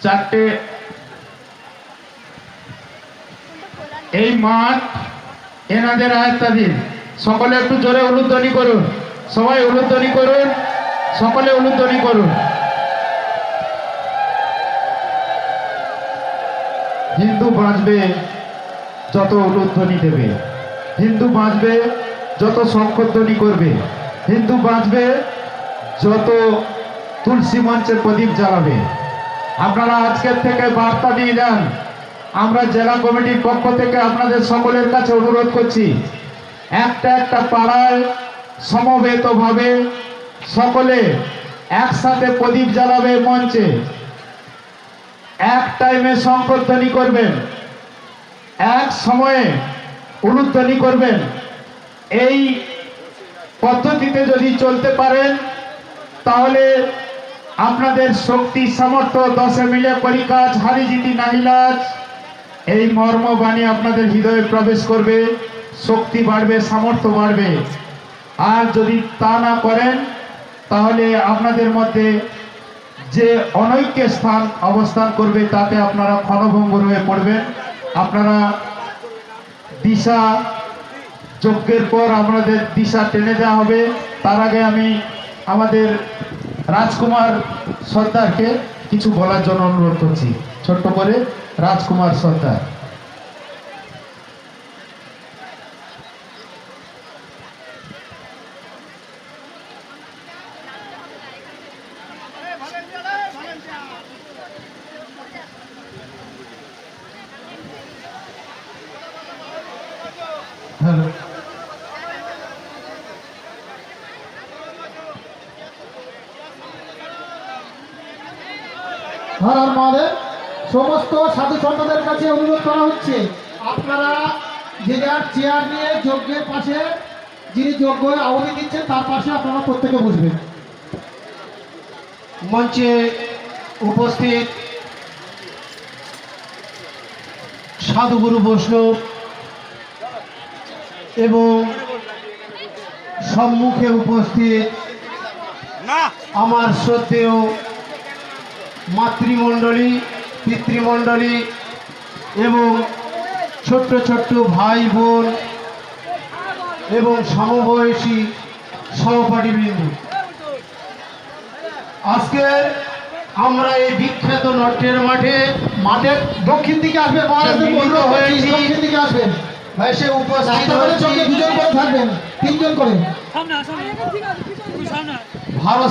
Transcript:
চারটে এই মাঠ এনাদের আয়ত্তাধীন। সকলে একটু জোরে উলুধ্বনি করুন, সবাই উলুধ্বনি করুন, সকলে উলুধ্বনি করুন। হিন্দু বাঁচবে যত উলুধ্বনি দেবে, হিন্দু বাঁচবে যত শঙ্খধ্বনি করবে, হিন্দু বাঁচবে যত তুলসী মঞ্চে প্রদীপ জ্বালাবে। আপনারা আজকের থেকে বার্তা নিয়ে যান। আমরা জেলা কমিটির পক্ষ থেকে আপনাদের সকলের কাছে অনুরোধ করছি, একটা একটা পাড়ায় সমবেতভাবে সকলে একসাথে প্রদীপ জ্বালাবে, মঞ্চে এক টাইমে শঙ্খধ্বনি করবেন, এক সময়ে উলুধ্বনি করবেন। এই পদ্ধতিতে যদি চলতে পারেন তাহলে আপনাদের শক্তি সামর্থ্য দশে মিলে করি কাজ, হারি জিতি নাহিলাজ, এই মর্মবাণী আপনাদের হৃদয়ে প্রবেশ করবে, শক্তি বাড়বে, সামর্থ্য বাড়বে। আর যদি তা না করেন তাহলে আপনাদের মধ্যে যে অনৈক্যের স্থান অবস্থান করবে তাতে আপনারা ক্ষণভঙ্গুর হয়ে পড়বেন। আপনারা দিশা যজ্ঞের পর আপনাদের দিশা টেনে দেওয়া হবে। তার আগে আমি আমাদের রাজকুমার সর্দারকে কিছু বলার জন্য অনুরোধ করছি, ছোট্ট করে রাজকুমার সর্দার। হ্যালো, হর হর মহাদেব। সমস্ত সাধু সন্তদের কাছে অনুরোধ করা হচ্ছে, আপনারা যে যার চেয়ার নিয়ে যজ্ঞের পাশে, যিনি যজ্ঞ আহুতি দিচ্ছেন তার পাশে আপনারা প্রত্যেকে বসবেন। মঞ্চে উপস্থিত সাধুগুরু বৈষ্ণব এবং সম্মুখে উপস্থিত আমার শ্রদ্ধেয় মাতৃমণ্ডলী, পিতৃমণ্ডলী এবং ছোট্ট ছোট্ট ভাই বোন এবং সমবয়সী সহপাঠীবৃন্দ, আজকে আমরা এই বিখ্যাত নাট্যের মাঠের দক্ষিণ দিকে আসবেন, মিলিত হয়েছি। দক্ষিণ দিকে আসবেন, এসে উপস্থিত রাস্তা হয়েছি দুজন করে থাকবেন, তিনজন করে। ভারত